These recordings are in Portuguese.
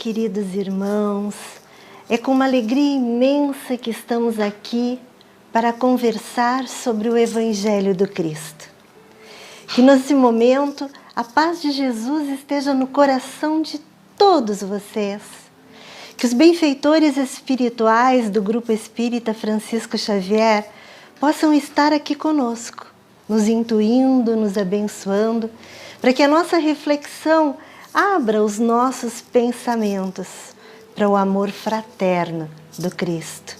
queridos irmãos, é com uma alegria imensa que estamos aqui para conversar sobre o Evangelho do Cristo. Que nesse momento a paz de Jesus esteja no coração de todos vocês. Que os benfeitores espirituais do Grupo Espírita Francisco Xavier possam estar aqui conosco, nos intuindo, nos abençoando, para que a nossa reflexão abra os nossos pensamentos para o amor fraterno do Cristo.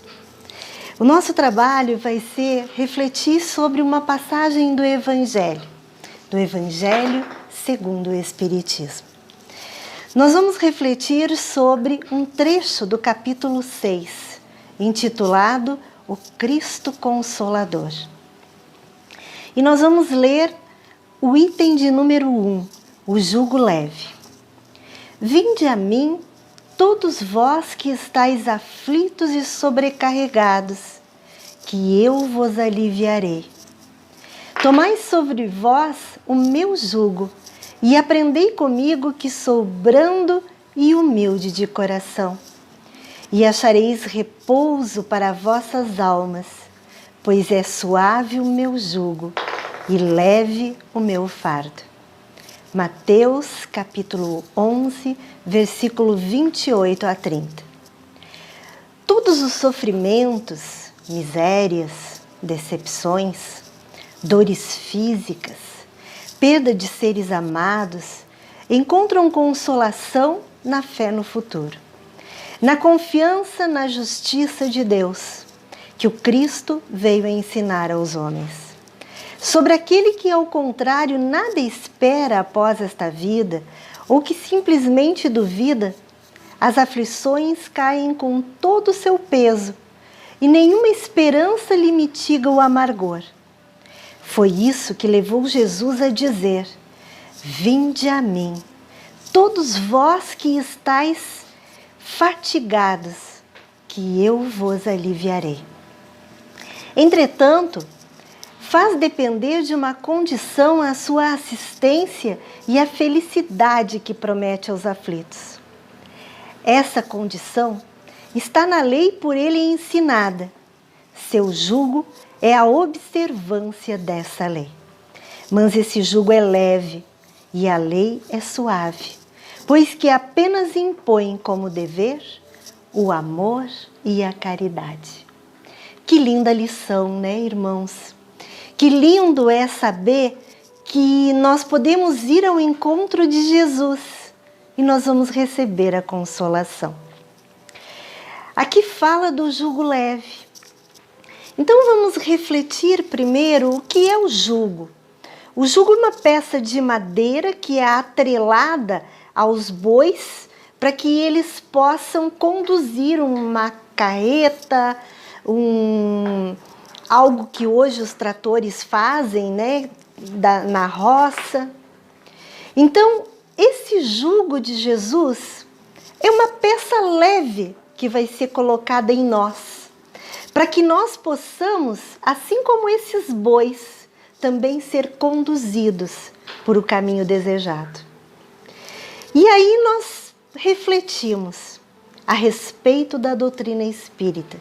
O nosso trabalho vai ser refletir sobre uma passagem do Evangelho segundo o Espiritismo. Nós vamos refletir sobre um trecho do capítulo 6, intitulado O Cristo Consolador. E nós vamos ler o item de número 1, o jugo leve. Vinde a mim, todos vós que estáis aflitos e sobrecarregados, que eu vos aliviarei. Tomai sobre vós o meu jugo e aprendei comigo que sou brando e humilde de coração. E achareis repouso para vossas almas, pois é suave o meu jugo e leve o meu fardo. Mateus capítulo 11, versículo 28 a 30. Todos os sofrimentos, misérias, decepções, dores físicas, perda de seres amados, encontram consolação na fé no futuro, na confiança na justiça de Deus, que o Cristo veio a ensinar aos homens. Sobre aquele que, ao contrário, nada espera após esta vida, ou que simplesmente duvida, as aflições caem com todo o seu peso, e nenhuma esperança lhe mitiga o amargor. Foi isso que levou Jesus a dizer: vinde a mim, todos vós que estáis fatigados, que eu vos aliviarei. Entretanto, faz depender de uma condição a sua assistência e a felicidade que promete aos aflitos. Essa condição está na lei por ele ensinada. Seu jugo é a observância dessa lei. Mas esse jugo é leve e a lei é suave, pois que apenas impõe como dever o amor e a caridade. Que linda lição, né, irmãos? Que lindo é saber que nós podemos ir ao encontro de Jesus e nós vamos receber a consolação. Aqui fala do jugo leve. Então vamos refletir primeiro o que é o jugo. O jugo é uma peça de madeira que é atrelada aos bois para que eles possam conduzir uma carreta, algo que hoje os tratores fazem, né, na roça. Então, esse jugo de Jesus é uma peça leve que vai ser colocada em nós, para que nós possamos, assim como esses bois, também ser conduzidos por o caminho desejado. E aí nós refletimos a respeito da doutrina espírita,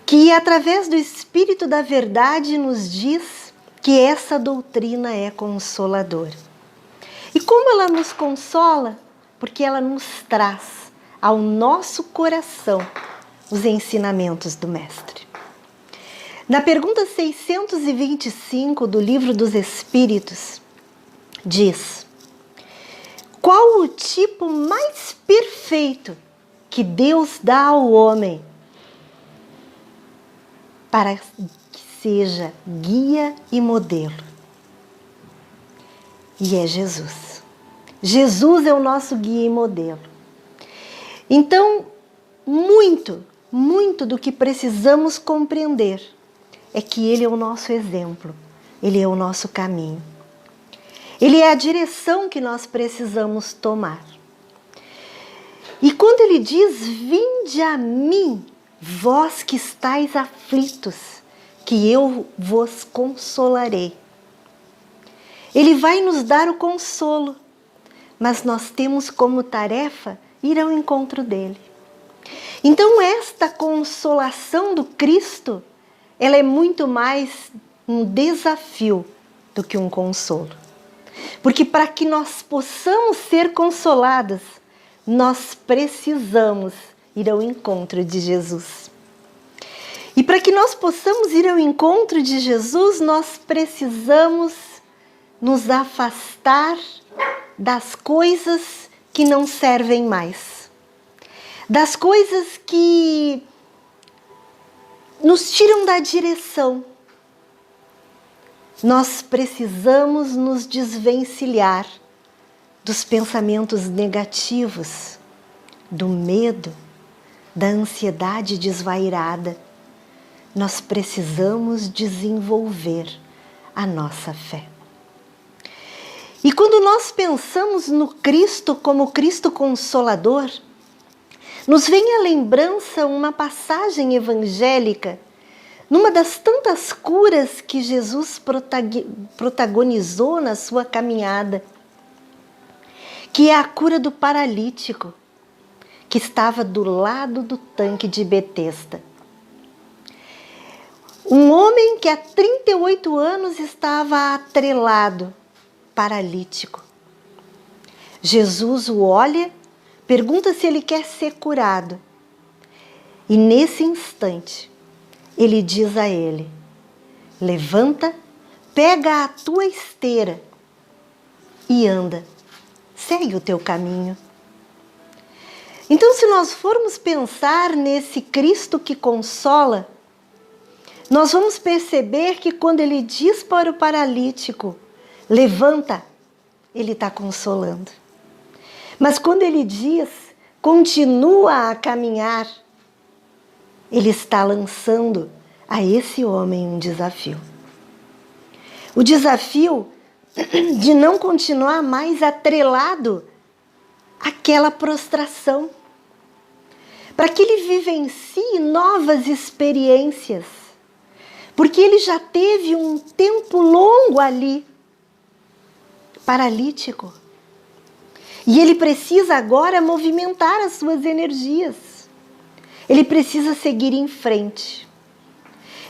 que através do Espírito da Verdade nos diz que essa doutrina é consoladora. E como ela nos consola? Porque ela nos traz ao nosso coração os ensinamentos do Mestre. Na pergunta 625 do Livro dos Espíritos, diz: qual o tipo mais perfeito que Deus dá ao homem para que seja guia e modelo? E é Jesus. Jesus é o nosso guia e modelo. Então, muito do que precisamos compreender é que Ele é o nosso exemplo, Ele é o nosso caminho. Ele é a direção que nós precisamos tomar. E quando Ele diz: vinde a mim, vós que estáis aflitos, que eu vos consolarei. Ele vai nos dar o consolo, mas nós temos como tarefa ir ao encontro dele. Então esta consolação do Cristo, ela é muito mais um desafio do que um consolo. Porque para que nós possamos ser consoladas, nós precisamos ir ao encontro de Jesus. E para que nós possamos ir ao encontro de Jesus, nós precisamos nos afastar das coisas que não servem mais. Das coisas que nos tiram da direção. Nós precisamos nos desvencilhar dos pensamentos negativos, do medo, da ansiedade desvairada. Nós precisamos desenvolver a nossa fé. E quando nós pensamos no Cristo como Cristo Consolador, nos vem à lembrança uma passagem evangélica, numa das tantas curas que Jesus protagonizou na sua caminhada, que é a cura do paralítico, que estava do lado do tanque de Betesda. Um homem que há 38 anos estava atrelado, paralítico. Jesus o olha, pergunta se ele quer ser curado. E nesse instante, ele diz a ele: levanta, pega a tua esteira e anda, segue o teu caminho. Então, se nós formos pensar nesse Cristo que consola, nós vamos perceber que quando ele diz para o paralítico, levanta, ele está consolando. Mas quando ele diz, continua a caminhar, ele está lançando a esse homem um desafio. O desafio de não continuar mais atrelado àquela prostração. Para que ele vivencie novas experiências. Porque ele já teve um tempo longo ali, paralítico. E ele precisa agora movimentar as suas energias. Ele precisa seguir em frente.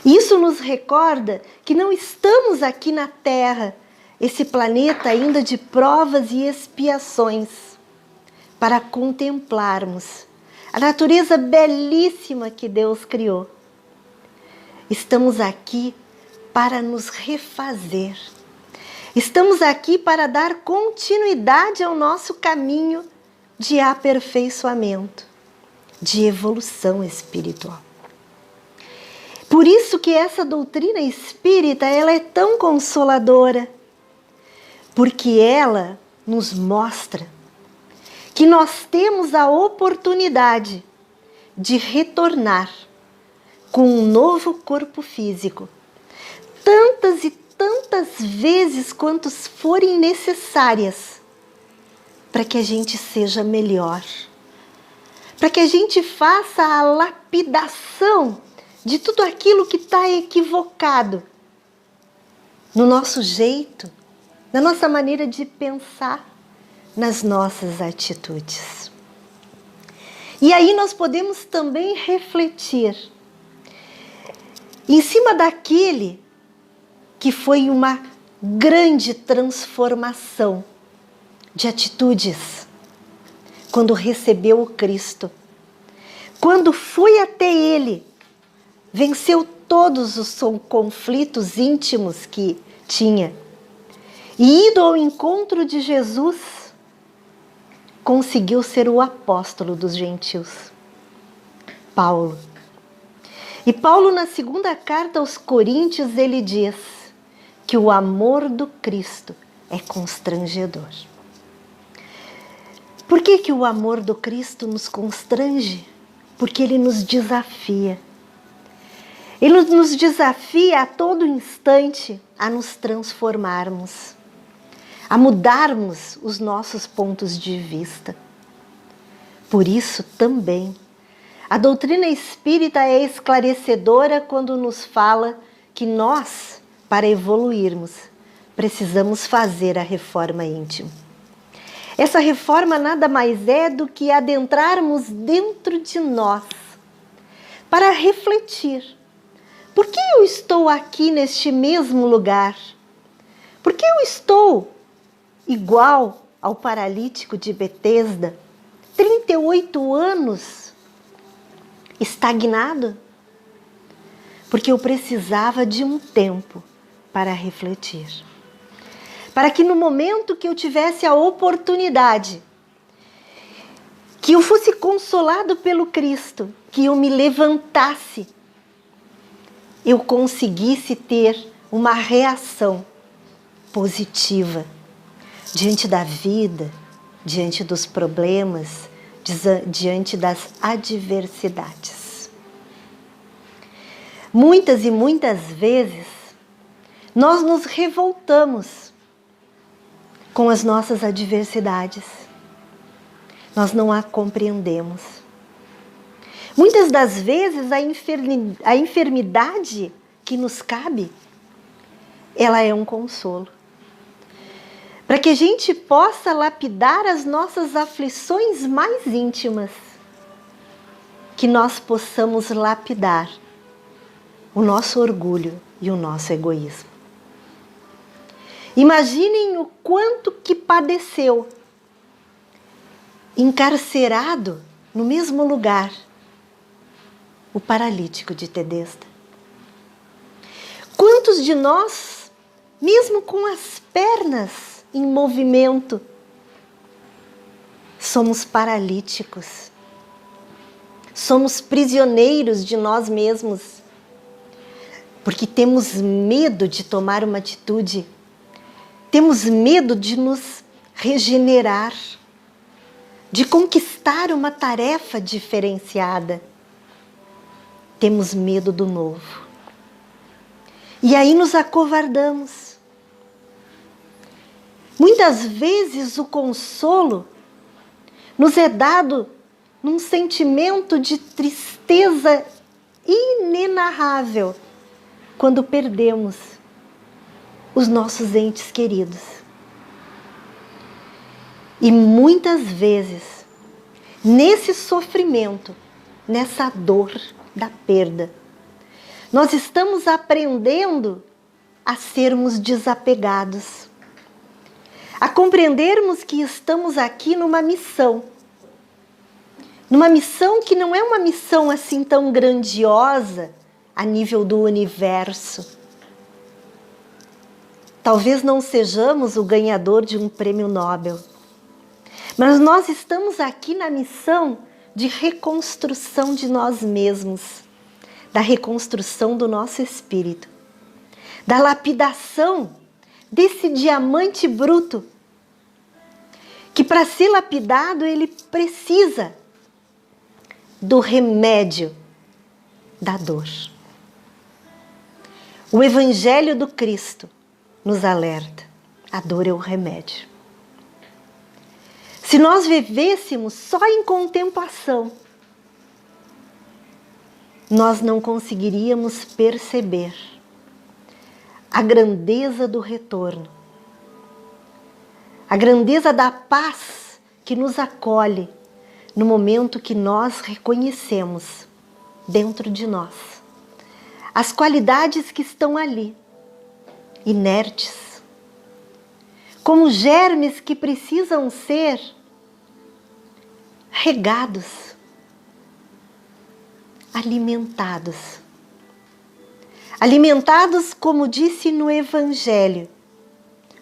Isso nos recorda que não estamos aqui na Terra, esse planeta ainda de provas e expiações, para contemplarmos a natureza belíssima que Deus criou. Estamos aqui para nos refazer. Estamos aqui para dar continuidade ao nosso caminho de aperfeiçoamento, de evolução espiritual. Por isso que essa doutrina espírita, ela é tão consoladora, porque ela nos mostra que nós temos a oportunidade de retornar com um novo corpo físico, tantas e tantas vezes quantas forem necessárias, para que a gente seja melhor, para que a gente faça a lapidação de tudo aquilo que está equivocado no nosso jeito, na nossa maneira de pensar, nas nossas atitudes. E aí nós podemos também refletir em cima daquele que foi uma grande transformação de atitudes quando recebeu o Cristo, quando foi até Ele, venceu todos os conflitos íntimos que tinha e, indo ao encontro de Jesus, conseguiu ser o apóstolo dos gentios, Paulo. E Paulo, na segunda carta aos Coríntios, ele diz que o amor do Cristo é constrangedor. Por que o amor do Cristo nos constrange? Porque ele nos desafia. Ele nos desafia a todo instante a nos transformarmos, a mudarmos os nossos pontos de vista. Por isso também, a doutrina espírita é esclarecedora quando nos fala que nós, para evoluirmos, precisamos fazer a reforma íntima. Essa reforma nada mais é do que adentrarmos dentro de nós para refletir. Por que eu estou aqui neste mesmo lugar? Por que eu estou igual ao paralítico de Betesda, 38 anos, estagnado? Porque eu precisava de um tempo para refletir. Para que no momento que eu tivesse a oportunidade, que eu fosse consolado pelo Cristo, que eu me levantasse, eu conseguisse ter uma reação positiva diante da vida, diante dos problemas, diante das adversidades. Muitas e muitas vezes, nós nos revoltamos com as nossas adversidades. Nós não a compreendemos. Muitas das vezes, a enfermidade que nos cabe, ela é um consolo. Para que a gente possa lapidar as nossas aflições mais íntimas, que nós possamos lapidar o nosso orgulho e o nosso egoísmo. Imaginem o quanto que padeceu, encarcerado no mesmo lugar, o paralítico de Betesda. Quantos de nós, mesmo com as pernas em movimento, somos paralíticos, somos prisioneiros de nós mesmos, porque temos medo de tomar uma atitude, temos medo de nos regenerar, de conquistar uma tarefa diferenciada. Temos medo do novo. E aí nos acovardamos. Muitas vezes o consolo nos é dado num sentimento de tristeza inenarrável quando perdemos os nossos entes queridos. E muitas vezes, nesse sofrimento, nessa dor da perda, nós estamos aprendendo a sermos desapegados, a compreendermos que estamos aqui numa missão que não é uma missão assim tão grandiosa a nível do universo. Talvez não sejamos o ganhador de um prêmio Nobel, mas nós estamos aqui na missão de reconstrução de nós mesmos, da reconstrução do nosso espírito, da lapidação desse diamante bruto, que para ser lapidado ele precisa do remédio da dor. O Evangelho do Cristo nos alerta: a dor é o remédio. Se nós vivêssemos só em contemplação, nós não conseguiríamos perceber a grandeza do retorno, a grandeza da paz que nos acolhe no momento que nós reconhecemos dentro de nós as qualidades que estão ali, inertes, como germes que precisam ser regados, alimentados. Alimentados, como disse no Evangelho,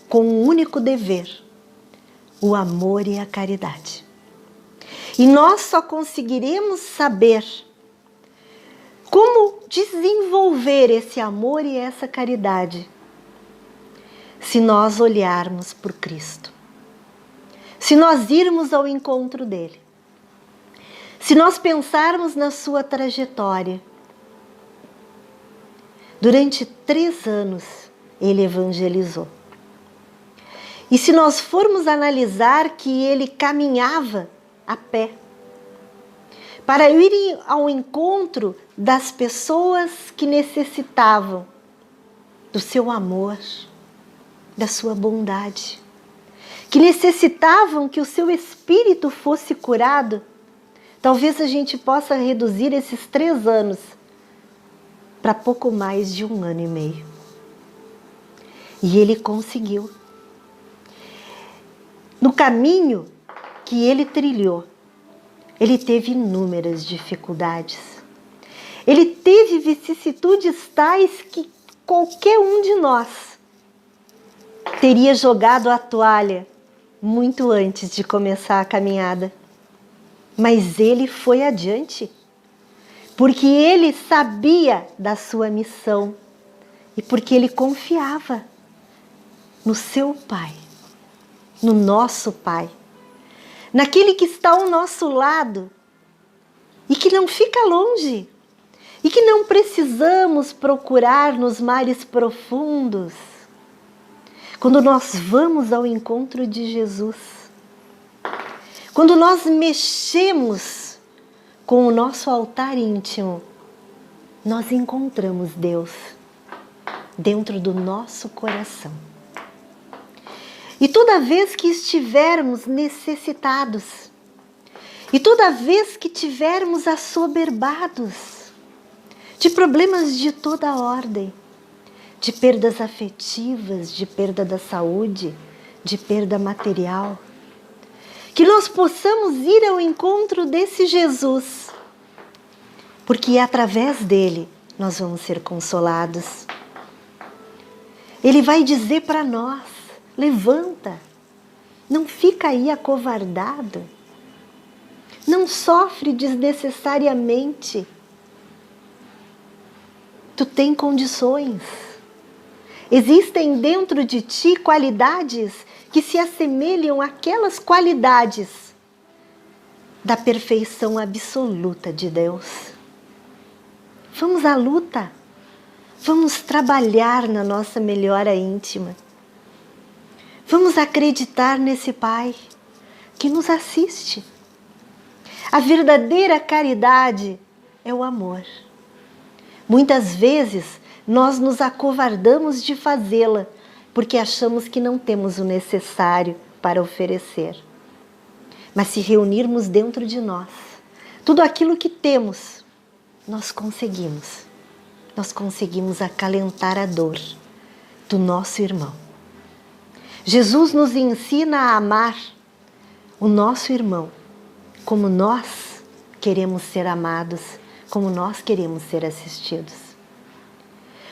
com um único dever: o amor e a caridade. E nós só conseguiremos saber como desenvolver esse amor e essa caridade se nós olharmos por Cristo, se nós irmos ao encontro dele, se nós pensarmos na sua trajetória. Durante 3 anos ele evangelizou. E se nós formos analisar que ele caminhava a pé para ir ao encontro das pessoas que necessitavam do seu amor, da sua bondade, que necessitavam que o seu espírito fosse curado, talvez a gente possa reduzir esses 3 anos para pouco mais de 1 ano e meio. E ele conseguiu. No caminho que ele trilhou, ele teve inúmeras dificuldades. Ele teve vicissitudes tais que qualquer um de nós teria jogado a toalha muito antes de começar a caminhada. Mas ele foi adiante, porque ele sabia da sua missão e porque ele confiava no seu Pai, no nosso Pai, naquele que está ao nosso lado e que não fica longe e que não precisamos procurar nos mares profundos. Quando nós vamos ao encontro de Jesus, quando nós mexemos com o nosso altar íntimo, nós encontramos Deus dentro do nosso coração. E toda vez que estivermos necessitados, e toda vez que tivermos assoberbados de problemas de toda ordem, de perdas afetivas, de perda da saúde, de perda material, que nós possamos ir ao encontro desse Jesus, porque através dele nós vamos ser consolados. Ele vai dizer para nós: levanta, não fica aí acovardado, não sofre desnecessariamente, tu tem condições. Existem dentro de ti qualidades que se assemelham àquelas qualidades da perfeição absoluta de Deus. Vamos à luta, vamos trabalhar na nossa melhora íntima. Vamos acreditar nesse Pai que nos assiste. A verdadeira caridade é o amor. Muitas vezes nós nos acovardamos de fazê-la porque achamos que não temos o necessário para oferecer. Mas se reunirmos dentro de nós tudo aquilo que temos, nós conseguimos acalentar a dor do nosso irmão. Jesus nos ensina a amar o nosso irmão como nós queremos ser amados, como nós queremos ser assistidos.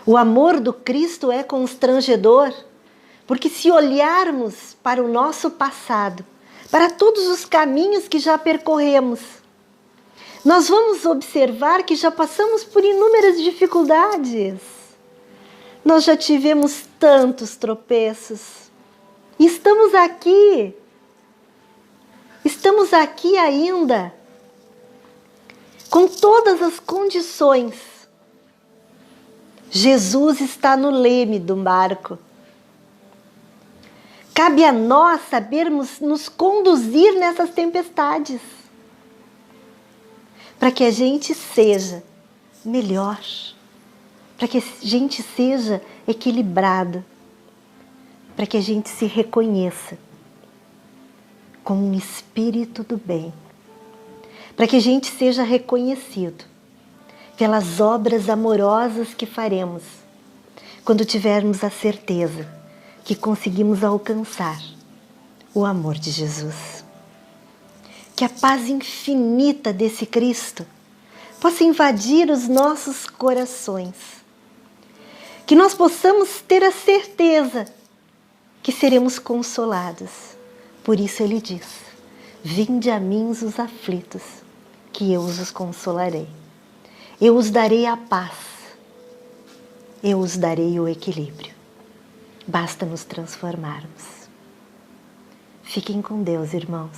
O amor do Cristo é constrangedor, porque se olharmos para o nosso passado, para todos os caminhos que já percorremos, nós vamos observar que já passamos por inúmeras dificuldades. Nós já tivemos tantos tropeços. E estamos aqui ainda, com todas as condições. Jesus está no leme do barco. Cabe a nós sabermos nos conduzir nessas tempestades, para que a gente seja melhor, para que a gente seja equilibrado, para que a gente se reconheça como um espírito do bem, para que a gente seja reconhecido pelas obras amorosas que faremos quando tivermos a certeza que conseguimos alcançar o amor de Jesus. Que a paz infinita desse Cristo possa invadir os nossos corações, que nós possamos ter a certeza que seremos consolados. Por isso ele diz: vinde a mim os aflitos, que eu os consolarei. Eu os darei a paz, eu os darei o equilíbrio. Basta nos transformarmos. Fiquem com Deus, irmãos.